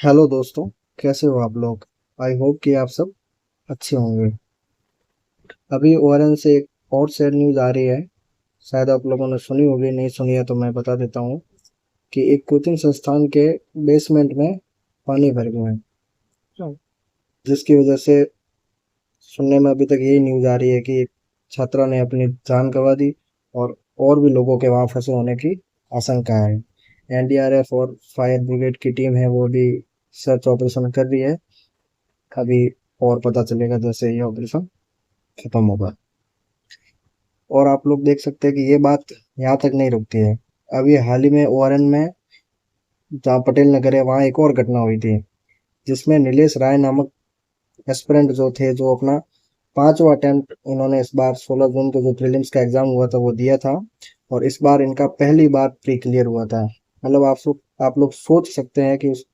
Hello दोस्तों, कैसे हो आप लोग। आई होप कि आप सब अच्छे होंगे। अभी ओआरएन से एक और सैड न्यूज़ आ रही है। शायद आप लोगों ने सुनी होगी, नहीं सुनी है तो मैं बता देता हूँ कि एक कोचिंग संस्थान के बेसमेंट में पानी भर गया है। जिसकी वजह से सुनने में अभी तक यही न्यूज़ आ रही है कि एक छात्रा ने अपनी जान गंवा दी और भी लोगों के वहाँ फंसे होने की आशंका है। एनडीआरएफ और फायर ब्रिगेड की टीम है, वो भी सर्च ऑपरेशन कर रही है। अभी और पता चलेगा जैसे ये ऑपरेशन खत्म होगा। और आप लोग देख सकते हैं कि ये बात यहाँ तक नहीं रुकती है। अभी हाल ही में ओआरएन में, जहाँ पटेल नगर है, वहाँ एक और घटना हुई थी जिसमें नीलेश राय नामक एस्पिरेंट जो थे, जो अपना 5वां अटेम्प्ट इन्होंने इस बार 16 जून को जो प्रीलिम्स का एग्जाम हुआ था वो दिया था। और इस बार इनका पहली बार प्री क्लियर हुआ था। मतलब आप लोग सोच सकते हैं कि उस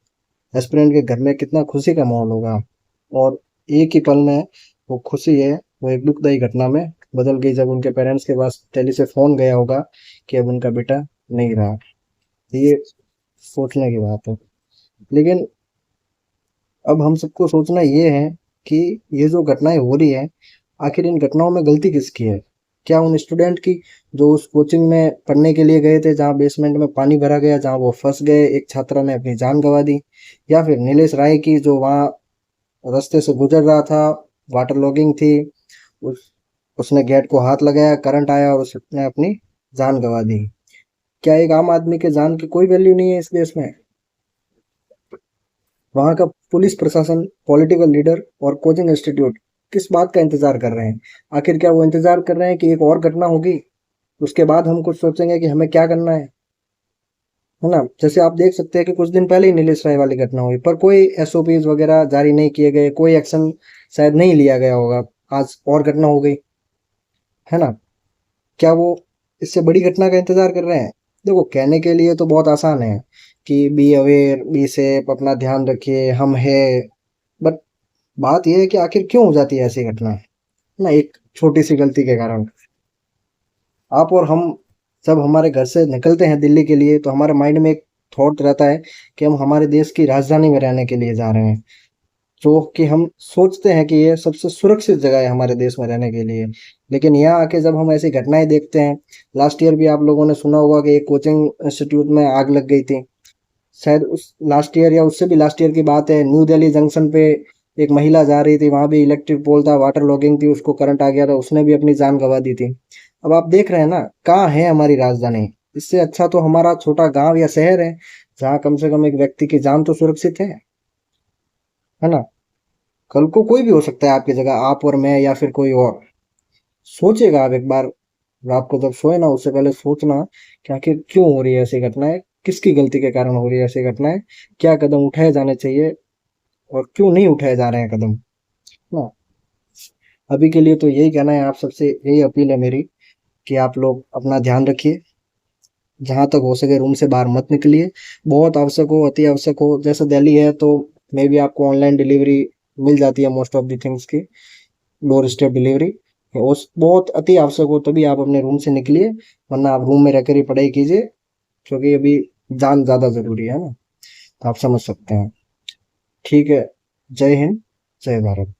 एस्पिरेंट के घर में कितना खुशी का माहौल होगा। और एक ही पल में वो खुशी है, वो एक दुखदायी घटना में बदल गई जब उनके पेरेंट्स के पास टेली से फोन गया होगा कि अब उनका बेटा नहीं रहा। ये सोचने की बात है। लेकिन अब हम सबको सोचना ये है कि ये जो घटनाएं हो रही है, आखिर इन घटनाओं में गलती किसकी है। क्या उन स्टूडेंट की जो उस कोचिंग में पढ़ने के लिए गए थे, जहाँ बेसमेंट में पानी भरा गया, जहाँ वो फंस गए, एक छात्रा ने अपनी जान गंवा दी। या फिर नीलेश राय की, जो वहाँ रास्ते से गुजर रहा था, वाटर लॉगिंग थी, उस उसने गेट को हाथ लगाया, करंट आया और उसने अपनी जान गंवा दी। क्या एक आम आदमी के जान की कोई वैल्यू नहीं है इस देश में। वहाँ का पुलिस प्रशासन, पॉलिटिकल लीडर और कोचिंग इंस्टीट्यूट किस बात का इंतजार कर रहे हैं। आखिर क्या वो इंतजार कर रहे हैं कि एक और घटना होगी, उसके बाद हम कुछ सोचेंगे कि हमें क्या करना है ना। जैसे आप देख सकते हैं कि कुछ दिन पहले ही नीलेश राय वाली घटना हुई, पर कोई एसओपीज वगैरह जारी नहीं किए गए, कोई एक्शन शायद नहीं लिया गया होगा। आज और घटना हो गई, है ना। क्या वो इससे बड़ी घटना का इंतजार कर रहे हैं। देखो, कहने के लिए तो बहुत आसान है कि बी अवेयर, बी सेफ, अपना ध्यान रखिए, हम है। बट बात यह है कि आखिर क्यों हो जाती है ऐसी घटना ना, एक छोटी सी गलती के कारण। आप और हम जब हमारे घर से निकलते हैं दिल्ली के लिए, तो हमारे माइंड में एक थॉट रहता है कि हम हमारे देश की राजधानी में रहने के लिए जा रहे हैं, जो कि हम सोचते हैं कि ये सबसे सुरक्षित जगह है हमारे देश में रहने के लिए। लेकिन यहाँ आके जब हम ऐसी घटनाएं देखते हैं, लास्ट ईयर भी आप लोगों ने सुना होगा कि एक कोचिंग इंस्टीट्यूट में आग लग गई थी। शायद उस लास्ट ईयर या उससे भी लास्ट ईयर की बात है, न्यू दिल्ली जंक्शन पे एक महिला जा रही थी, वहां भी इलेक्ट्रिक पोल था, वाटर लॉगिंग थी, उसको करंट आ गया था, उसने भी अपनी जान गंवा दी थी। अब आप देख रहे हैं ना, कहाँ है हमारी राजधानी। इससे अच्छा तो हमारा छोटा गांव या शहर है, जहाँ कम से कम एक व्यक्ति की जान तो सुरक्षित है ना। कल को कोई भी हो सकता है आपकी जगह, आप और मैं या फिर कोई और। सोचिएगा आप एक बार, रात को जब सोए ना, उससे पहले सोचना कि आखिर क्यों हो रही है ऐसी घटनाएं, किसकी गलती के कारण हो रही है ऐसी घटनाएं, क्या कदम उठाए जाने चाहिए और क्यों नहीं उठाए जा रहे हैं कदम ना। अभी के लिए तो यही कहना है, आप सबसे यही अपील है मेरी कि आप लोग अपना ध्यान रखिए। जहां तक हो सके रूम से बाहर मत निकलिए। बहुत आवश्यक हो, अति आवश्यक हो, जैसे दिल्ली है तो मे बी आपको ऑनलाइन डिलीवरी मिल जाती है मोस्ट ऑफ द थिंग्स की, डोर स्टेप डिलीवरी। उस बहुत अति आवश्यक हो तभी आप अपने रूम से निकलिए, वरना आप रूम में रहकर ही पढ़ाई कीजिए, क्योंकि अभी जान ज़्यादा ज़रूरी है ना। तो आप समझ सकते हैं। ठीक है। जय हिंद, जय भारत।